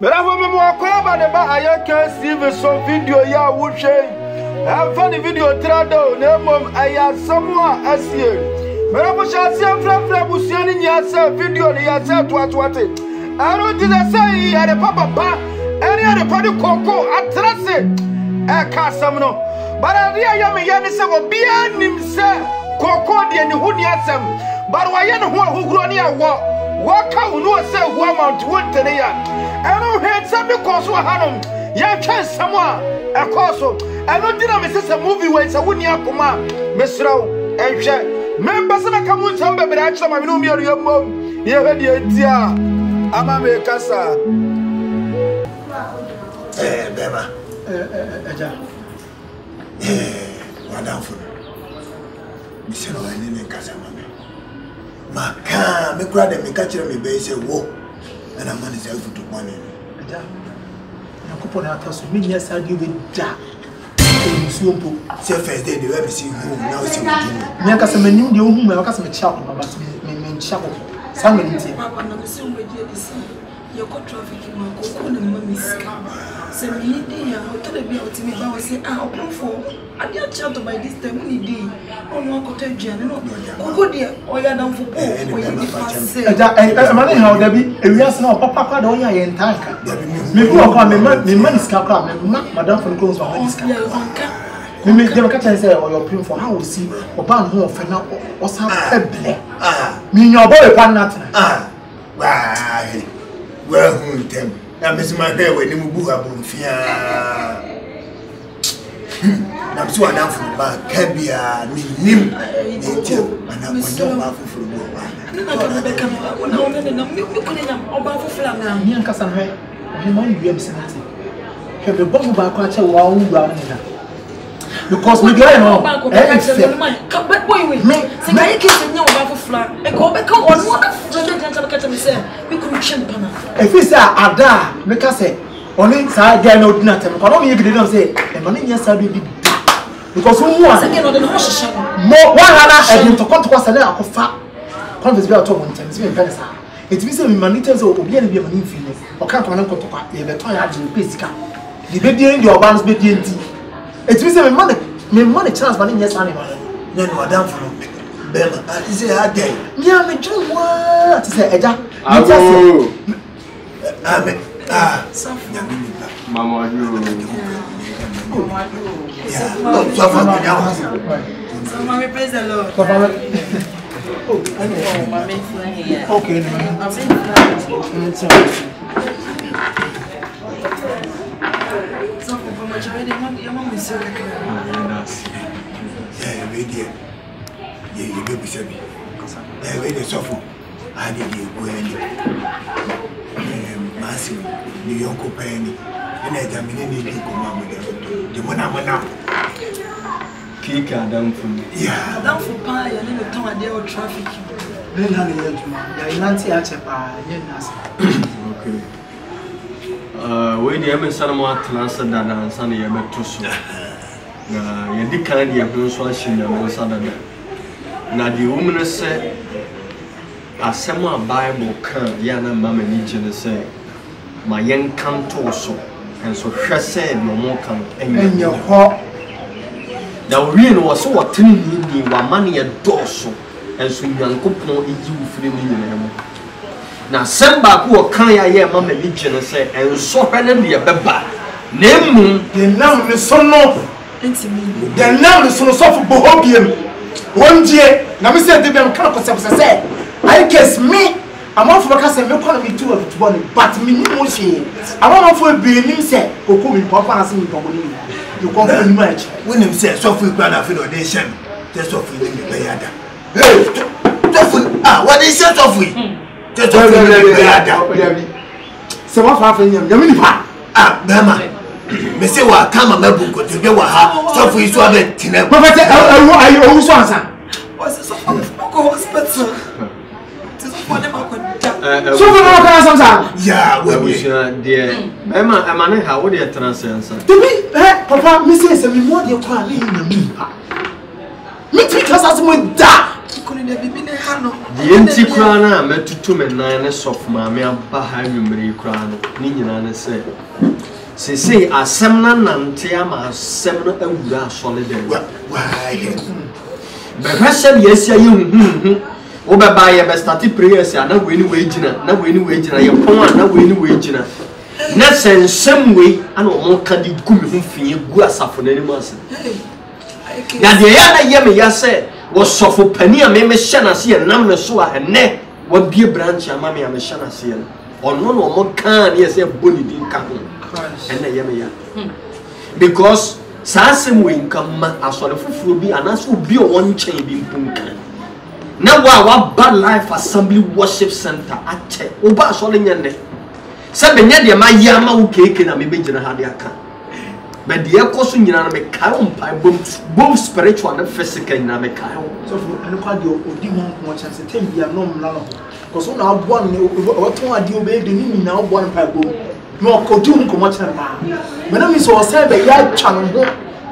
Bravo me mo akwaba de ba ayaka see so video ya wo hwe. Am fa the video trado na mom aya samwa asie. Bravo sha se fra busia ni nya se video ni ya se toatoate. Aro ti da say ya de papa ba. Eri ya de pa de koko atrase. E ka sam no. Bara dia ya me ya ni se obi anim se koko de ni hu ni asem. Bara wa ye no ho ahuguro ni awo. Waka unu se hu amount wontene ya. Eno handsome because we hanum. Ya can someone a course. I don't dinner Mrs. a movie where it's a winning akuma. Mesro, and share. Members of a common number, but actually, my room, your mom. You heard the idea. I'm a casa. Bema. Wonderful. Mister, I didn't casa. Maka, me grab them, me catch them, me base a walk. And I'm going to sell to money. I could not tell me, yes, I'll give it that. Say first day, the see who now see me. Because I'm a new home, I was a child, but me chapel. Somebody, you got traffic in my cocoa and mummy's car. Send me there, I'll tell you about me. I was saying, I'll come for. I didn't chat by this time only day. Oh, no, cottage, and no, go dear, or you're down for money, how there be a real snow, papa, don't you in tank? Me walk on me money's car, madame from close on this car. You make them catch and say, or your pin for how we see, or ban home for now, or some pebble. Me, your boy, one not. Why? Well, who them? I miss my hair when you move up on fear. I'm so enough for back. Can be a nim, and I'm so powerful for the world. I'm young cousin, I'm on you, have the bottle back, watch a wall round. Because we get on. But boy, we make some kids know about flat and go back on one of the we could champagne. If it's a make us say, only side get no nothing. But only you didn't say, and money yes, I did. Because who was again on the horse more 100 and to come to us and I could fat converse about 2 times. It means we manitors or be any money feeling or can't run to talk. You have a toy basic. The baby in your bands be DNT. It means me money chance money yes animal. Then madam from Bema. I say a day. Yeah, me do what to say Eja. Mama you. So mommy praise the Lord. Okay. You baby said me. Very soft. I did you go any massive New York penny. And I need to come with the one I'm now. Kick down for me. Yeah, down for pie and then the town there or traffic. Then how you Nancy Achepa, okay. When the Yemen Sanama transferred that and Sunday Yemen to so. You did kind of have no swashing on Saturday. Now the woman said, as someone Bible can, Yana Mamma Nijin say, my young come torso, and so she said no more come and your heart. Now, real was so attending me while money a dorsal, and so young couple is you for me. Now, send back who can I hear Mamma Nijin say, and so finally a beba. Name the name is so no. The name is so soft for Bohobium. One day, now, Mr. Debian can't say, I guess me, I'm off for a milk economy too of one, but me, I want for being said, who come in Papa as in Pomoni. You come very much. When him says, so free plan of foundation, just of the Bayada. What is that of we? Just of the Bayada. So, what happened? Yaminipa. Ah, Bama. Monsieur, what come a member to go a so free to have it. Are you also answer? What's this hospital? So we don't have some. Yeah, we dear. Emma, I'm not how would you transfer? To me, Papa, Mrs. and me more your crying in the me. Me because as we die. kone de bibi ne ha no the anti crana metutu me nan soft maame aba ha nwumre crana ni nyina ne say asem na nante ama asem no awura asole de why be hwasem yesia ye wo be ba ye be start prayers ya na we ni we gina ye pon na we ni we gina na sensem we ana o ka di gumi ho fie gu asafo na ni mase na de ya na ye me ya say wo sofo pani a me hye na se ye nam ne so a ene wo bie branch ama me hye na se ye ono no mo kan ye say boni din ka ho ene ye me ya because sasem we nkama asole fufuro bi anaso obi o won chen bi mpunkan na wa bad life assembly worship center ache oba asole nyane se benya de ma yama wo keke na me begina ha de aka but de ekoso nyina na me kai umpai both spiritual and physical na me kai so for eno kwa de odi ho nko chance tem bia no mla no because na abo ne waton ade obe de ni na abo ne pa bo no ko di nko mo chance pa me na mi so say be ya twa no ho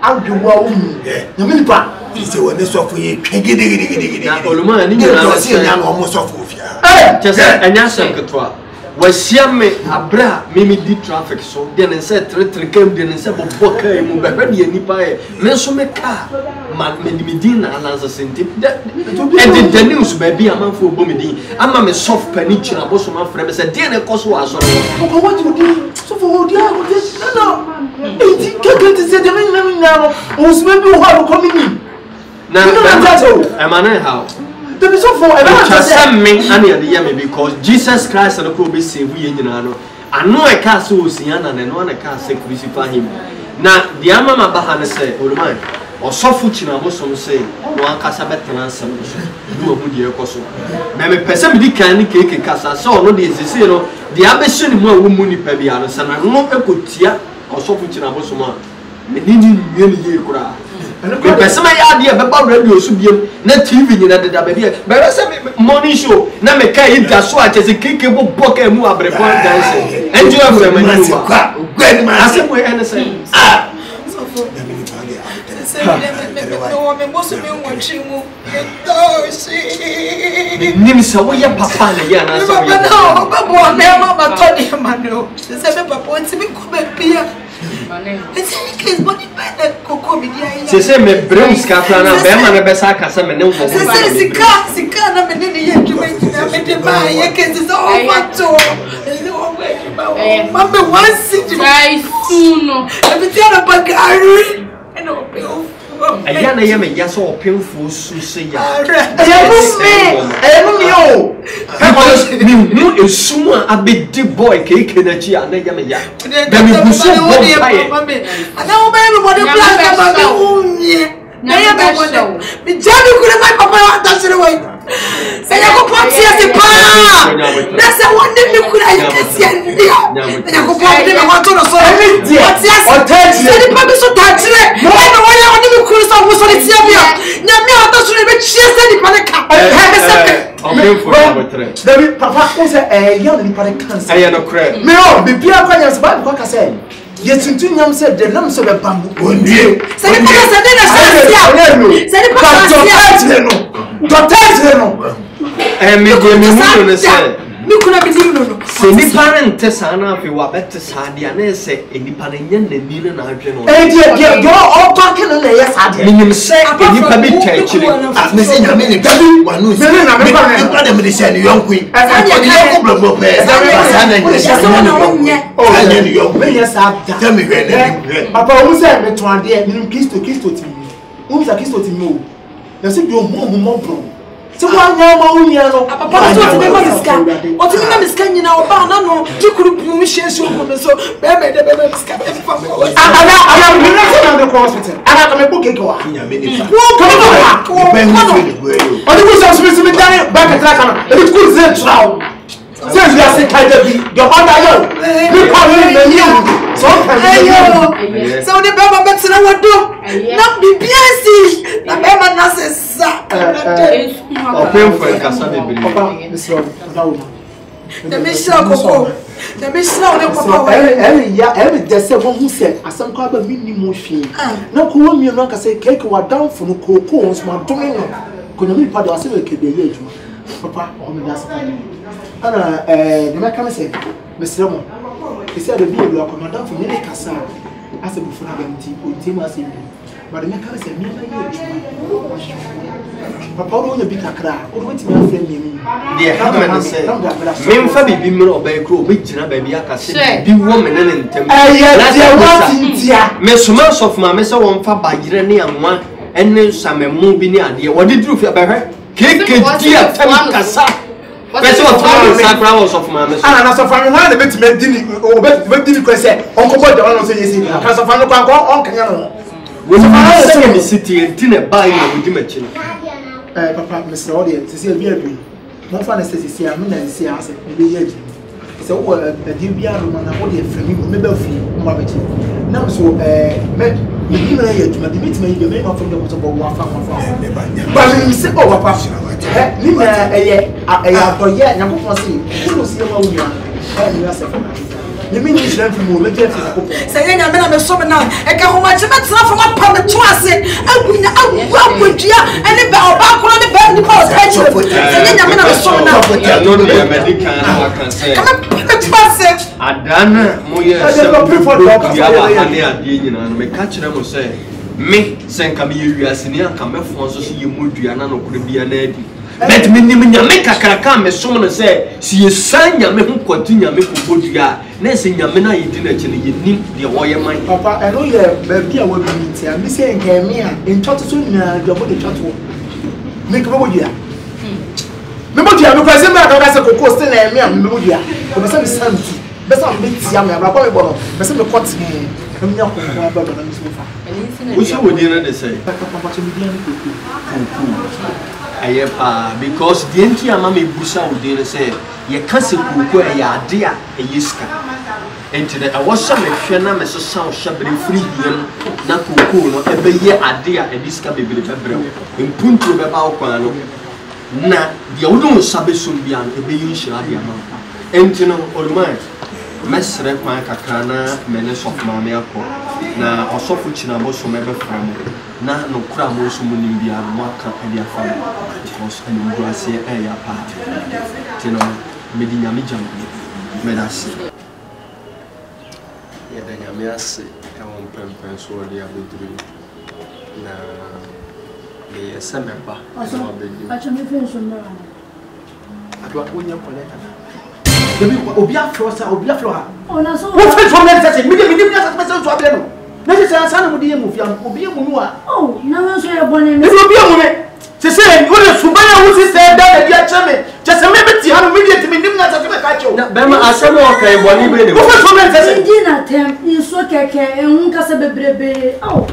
adwo wo mu nyame ni pa ise woni so for ye twegidegidegidegide na oluma ni nyina na se nya no mo so for ofia chese enya sanketwa wasia me abra me di traffic so de ne se tre kam de ne se bobo kai mu be de nipa e me so me car man me din na anansa senti de news ba bi amanfo obo me din ama me soft pani chira bo so man frɛ me se de ne koso asoro ko what you do so for dia no enti keke se de me na o so be o ha ko mi na amana how the be so for every me and the yame because Jesus Christ and the be save we nyina no ano e ka so osia na no na ka se crucify him na the amama ba ha ne say oluman osofu china mo so say no akasa betena nsem so du ohu de ekoso me pese me di kan ni keke kasa so no de sisi no de abehye ni mu a wo mu ni pa bia no sana no ekotia osofu china mo so ma me ni ni ye kura me pesema ya de beba radio so biem na TV nyina de da ba bia be se morning show na me kai inta so a chese keke bo boka mu abrebo dance enjoy for me ni wa gwani ma asem we ene say ah so for me boso me watching mu etoshi nim se wo ye papa na ye na so ye no babo me mama todi mano se me papa nti me ko be bia c'est ça mais brings capana ben man be sa kasa me ne wo c'est sika na me ne ye djuma na me de ba ye ke se so fato mama wansi try suno e bi tiara bagari eno pe aya na ye me ya so opemfo su se ya emu mi o mi mu esum a abedi boy keke na chi ana ye me ya da mi buso boy paye ana o be mi body plan ka ba mi unye na ye be body mi jami kure mai papa wa ta sire wai se ya ko poti ase pa na se wonde mi kure ayi kesi ndia ya ko poti me wa to no so poti ase se ni pa bi so ta sire wai no wai wonde mi kure so wo so ni tia bia nya mi a ta sire be chia se ni pa ne ka he se David papa o se ya ni pa ne cancer aya no kure me o bi bia kwa nya se ba kwa ka se ye tuntu nyam se de nam se be bambu ondie se ni pa se de na se ni pa se no me go me mu no se mi kuna bi dim no se ni parent sa na afi wa bet sa dia na se enipa na nya na ni na adwe no dia do o talking na ye sa dia minim se enipa bi tachiri me se nyame ni gabi wanu se me na me pa de me se ni yonkui oni yonku blogbo pe sa na ni se ni yonku me ya sa dia tell me when ni papa o se me to ade ni Kristo ti mi o se Kristo ti mi o na se bi o mo bro se wa nya ma unya no papa so ti be ma miska o ti na miska nyina o ba na no jikuru bi mi hyesu o me so be de be miska te fa me ana me na se na the hospital ana ka me book ke wa nyame ni fa wo ko be hu se ni gwe yo o ti ko so me dane ba ka tra kana e bi ku ze trawo se you are say kind of the other yo you call him the new so ayo so de be ma betina wodo na bibiasi na be ma na se sa opemfo kasa bebiri papa misro dawo the mission koko the mission o papa every day say one who said asam ko ba minni mo hwe na ko wo mi no ka say cake wa down for no koko on so ma domin no kono mi pa do ase we ke be ye adwuma papa o me das pa ana de me kan se mesre mo ese ade bi edu akọ madam for me kasa ase bu funa ganti o ti ma se bi but de me kan se me na ye adwuma papa o nya bi kakra o do ti me afre mi mi de ha me se me mfa bibi mro obai kro o be gina ba bi aka se bi wo me ne ntem me suma sof ma me se won fa bagire ne anwa enne samemu bi ne ade wo de duru fi abahwe keke dia tem kasa pese o twa sakra wo sof ma me so ana na sof ma na beti me dini o beti dini ko se onko bo de won so yesi ka sof ma no kwa on kanya no wo ma se me city entine bai na wudi machi no papa me se o de se bi abi mo fa na se se am na se ase be ye ji se wo di bia ro na wo de frami me ba fi mo ba chi na so me bi na ye tuma bi tuma ye me ma from the so bo wa fa ba me se o papa ni na eye atoye nyakofo se ko si ma wo nya ni na se fa ni mi ni shira fi mo me je fi ko se ye nya me na me so me na e ka ho ma che me tra fa ma pa me to ase agunya agwadua ene ba oba kro ne ba ni pa o se ye nya me na me so me na no no be medical na kan se adana mo ye se ya ba ane ade nyina no me ka kire mo se me senka me ye wiase ni aka me fon so ye modua na no kure bia na adi bet me nim nyame kakraka me som no se si ye san nyame ho kwatu nyame kodua na se nyame na yedi na kire ye nim de wo ye man papa eno ye ba bia wo bi ti am se nka me a ntwato so nyina de bo de twato me ka bo dia me bo dia me kwa se me aka se kokko ste na me am me bo dia o be se me santi be se am be ti am ya bra me bo no be se me kwat me nya ko ba ba na me so fa wo se wo dia na de se papa che me dia ni kokko ayepa because the enti ama me busa wo dia se ye ka se kokko e ya ade a e yiska enti de awosha me hwe na me so san hwabere free hiem na kokko no e be ye ade a e yiska bebere bebre impuntu be ba wo kwan no na dia wudun sabe sombia no ebe yin shira dia ma enti no olman mesre kwan kakra na mene sof ma me akọ na osofu china bo so mebe fram na no kura mo so munim bia no aka dia fam because ani mbuase e ya pa tino medinya mi jam medasi ya danya mi ase e won pempen so dia bedru na le semeba no bedu acha me fẹ́ so na adwa onya koleta debi obi afro sa obi afro ha ona so wo fẹ́ so me say me nya sa me so abele no na se san na mu di mu fia obi mu nu a oh na me so ye bone me obi mu me se se wo le suba ya wo si se da dia cheme je se me beti ha no me di me nim na sa me ka che na be ma asem o kai boni be ne wo fẹ́ so me say ndi na tem ni so keke ehun ka se bebrebe oh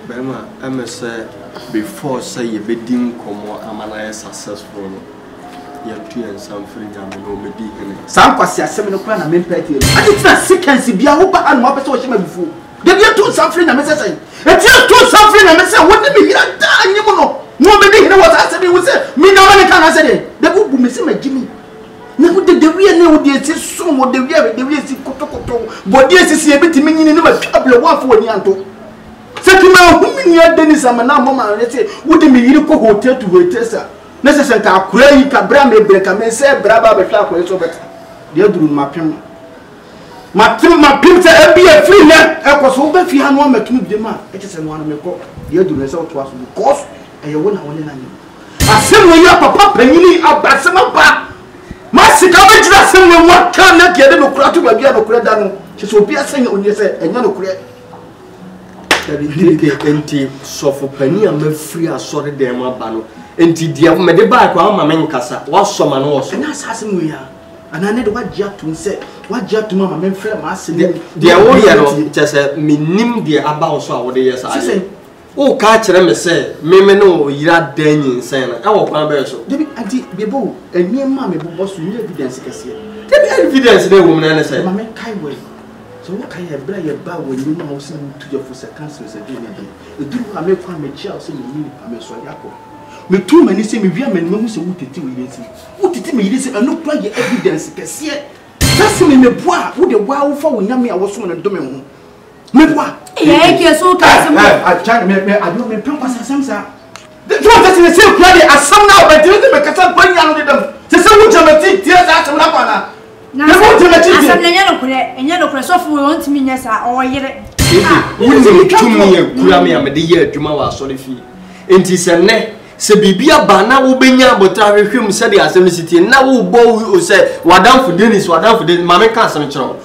Bema, I'm say before say you be dim komo amana successful. You two and some free jam no me di hene. Sam kwasi asem no kra na me peti. Ati tina sequence bia wo ba anu apese wo hye mabufu. De bia to some free na me say. Ati to some free na me say woni me hira da anyim no. No me di hene what asem wo say me na mane kan say de. De bu me say magimi. Na wo de wie na wo de esi so wo de wie esi kotokoto. Bodi esi si ebiti me nyini no ma twable wo afo oni anto. Sekima humi ni Denis amana mama rete wo de me yiri ko hotel to hotel sa. Na se ka akura yi ka bra me breka me se bra ba be hwa akura so bet de aduru mapem se abi e free na e ko so be fi ha no matum de ma e se no ana me ko de aduru se to aso because e ye wona wona na ni asem wo ya papa panyini abasema ba masika be jira asem we mo ka na ke de no kura to ba bia no kura da no se obi asenya onye se enya no kura enti sofo pani am free asore dem aba no enti dia me de ba kwa ma men kasa wa soma no wo so na asase mu ya ana ne de wa gia tum se wa gia tum ma men frɛ ma ase dia wo ye no chese minim dia aba wo so a wo de yes a o ka kire me se me no yira danyin sen na e wo kwan be so debi anti bebo enie ma me bobo so ni evidence kase debi evidence de wo me na se ma men kai we so wo kai e bra ye ba wo ni ma wo se tu je for se cancel se de ne de edu ma me kwa me chia so ni pa me so yakọ me tu mani se me wia mani hu se wutiti we yesi wutiti me yiri se anu kwa ye evidence kase sase me boa wo de wa wo fa wo nyame a wo so na do me ho Me boa. Yeah, so can I try me I do me pump as some sa. The one that is still clearly as some now but do the make some when you know them. Say some automatic tears out some na pana. Na asam na nyano kure enyano kure so fu want me nyesa o yere. Wuni tumi kura me amede ye adwuma wa so fi. Enti se ne se bibia ba na wo benya abotra hwehwem se de asem city na wo bo o se wadamfo Dennis ma me ka asem kiro.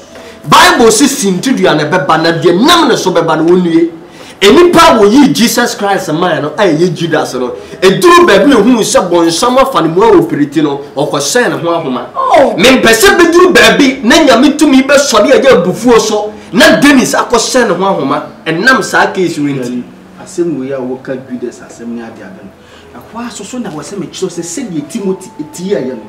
Bible says sintudua na beba na de nam ne so beba na wonue. Enipa wo yi Jesus Christ man no aye Judas no. Eduru ba bi ne hu se bonsam afa ne mu a operate no okosen ne ho ahoma. Me mpese beduru ba bi na nyame tumi be so de aja bufuo so na Dennis akosen ne ho ahoma enam sa case wenti. Asem we ya wo ka Judas asem ni ade ade. Akwa so na wo se me kiro se Timothy eti aye no.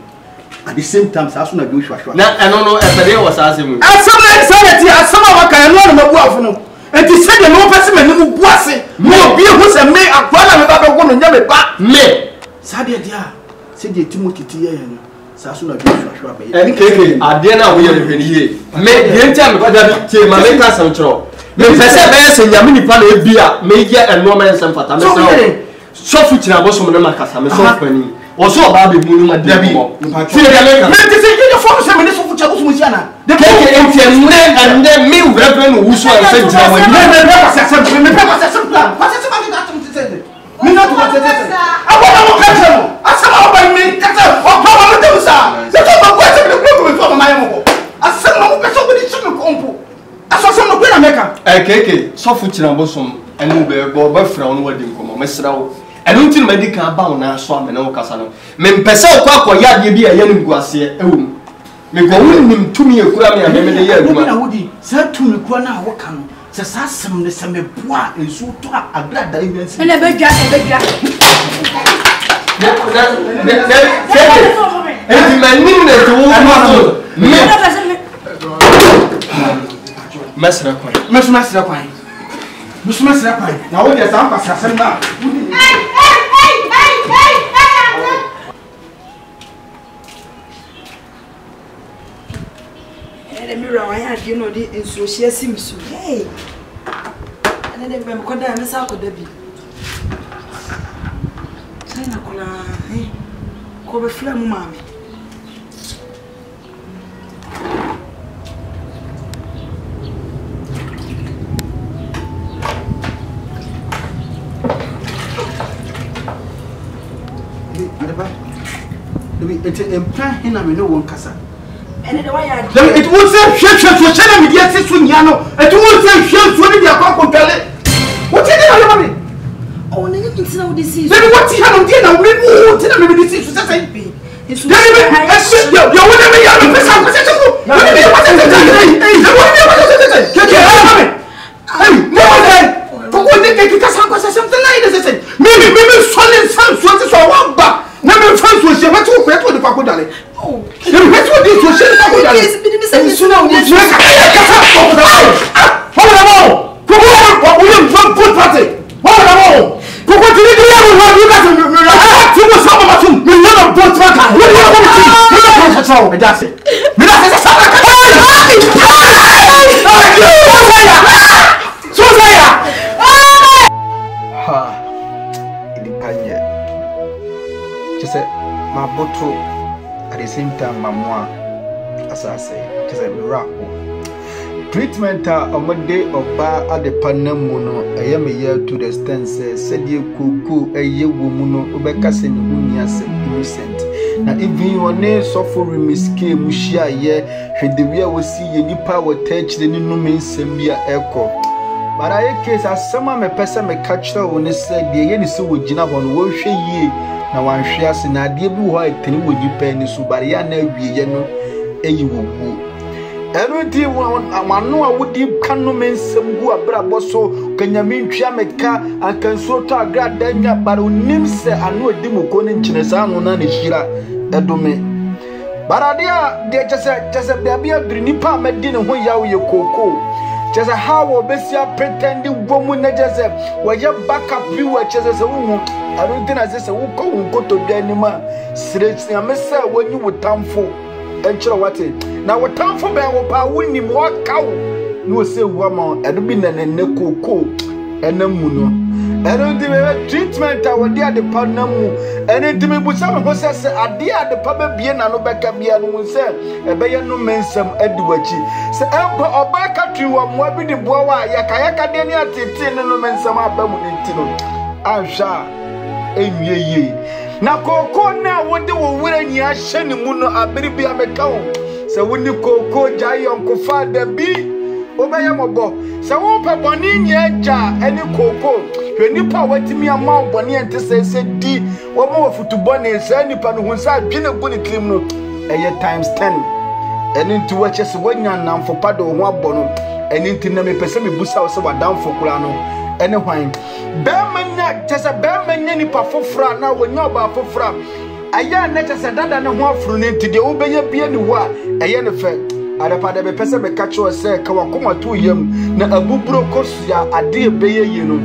At the same time, Sasu na Joshua. Na no efede was asem. Asem na sanity asema waka no na mabuafo no. Enti se de no pese me no buase. Mo bi hu se me akwa na me ba be wo no nya me ba. Me. Sade dia. Se de Timothy ti ye no. Sasu na Joshua be. Keke ade na wo ye hwe ni ye. Me de ntia me kwada bi tie ma me ka sam kiro. Me pese be se nyame nipa na ebia me ye eno ma ensem fata me so fuchira bosom na makasa me so fani. Oso ba be mu ma de mo. Ti de me me ti se ye fo se me ne so fuchira bosom si ana. De keke entie ne me wrapper no wusu an se jira wa. Me pass some plan. Pass some money that to say. Me not to say. I want to catch him. Asama ba me catch him. O pa ma me sa. Se to ba kwa se me ko me fo ma yemo. Asama mo peso be di chimi kompo. Aso se no na meka. Keke so fuchira bosom enu be ba fra no wadi nkomo me sra wo. Enu nti no medika ba wo na so amene wo kasa no. Me mpese kwa akoya de bi aye ni guase ewo. Me ko wonnim tumi ekura me ameme de ye aduma. Na wodi sa tumi kura na wo ka no. Se sa sem ne se me boa ensu to agrada ebensi. Ene bedwa. Enti manim na to wo. Mesra kwan. Na wo de sa mpasa sem na. I had you know the in social sims. Hey, and then they could have a sack of the bee. China cola, eh? Cover flame, mammy. It's a plan, and no one casa. And the way it would say, shut me, yes, it's Sunyano. It would say, shut me, your compel. What did you have? Oh, no, you know this is. Then what you have on dinner, we will tell me this is the same thing. It's you're whatever you have to say. Something like this. Maybe solid some sort of one back. Never first was your what you the Paco. Oh, my bottle at the same time, Mamma, as I say, just a miracle. Treatment on my day of bar at the Panamuno, I am a year to the stance, said you cuckoo, a year woman, Ubecassin, Unias, innocent. Now, if you are near suffering, Miss K. Mushia, ye, should the real will see any power touch the new means and be a echo. But I case as some of my person may catch her when they said the Yenny so would Gina on worship ye. Now I'm sure na dear blue white thing would you penny so but ya know ye no a you will. Every one I know I would deep canomen some who are bravo so can you mean Chameka and can so to a grad danger but on Nimse and no democon in Chinesan on any shira edome. But I dear just a baby of Grinipa made dinner when you cocoa. Just a how Bessia pretending woman just where your backup you were just as a woman. I don't think I just go to Denima. Seriously, I miss when you were time for. And what it now, what time for bear will power winning more cow. no say woman and be na koko enamu no eno di me treatment a wodi ade pa namu eno di me busa me ho sese ade ade pa ba bie na no beka bia no se ebe ye no mensam aduwachi se empo oba ka twi wa mo bi di bo wa yaka de ne atete ne no mensam aba mu ntino ahwa enwieye na koko na wodi wo wura nyi ahye ne mu no abiri bia meka wo se woni koko jayon ko fa da bi obeye mobo se wo pe boni nye ja eni koko hwe nipa watimi ama boni ente se di wo mo futubo ne se nipa no hunsa adwene gu ne klim no eye times 10 eni nti wo chese wonya namfo pado ho abono eni nti na me pese me busa wo se wadamfo kura no eni hwan be manya chese be manya nipa fofra na wonya oba fofra aya na chese dada ne ho afuru ne nti de wo beye bia ni ho a eye ne fe Adapa de pese be catch us say ka wakoma to yam na abuburo kosia ade beye yi no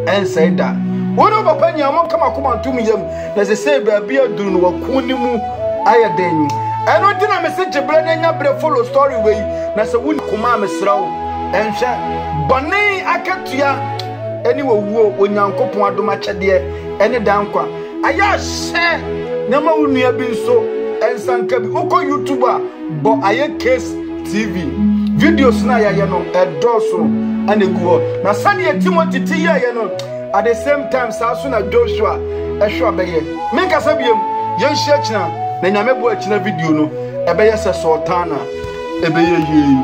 en say da wono papa nya mo kama koma to yam na se say ba bia duru no wakuni mu ayaden eno dina message bre na nya bre follow story we na se woni kuma mesrawo en hwe bone akatua eni wowuo onyankopon adoma kyede ene dankwa aya hye na ma wonua bi nso ensanka bi uko YouTuber bo aye case TV videos na ya no edoso anegu na sane Timothy ti ya no at the same time saso na Joshua ehwa beye me kasa biem ye nhia kina na nyame bo akina video no ebeye se sultana ebeye yi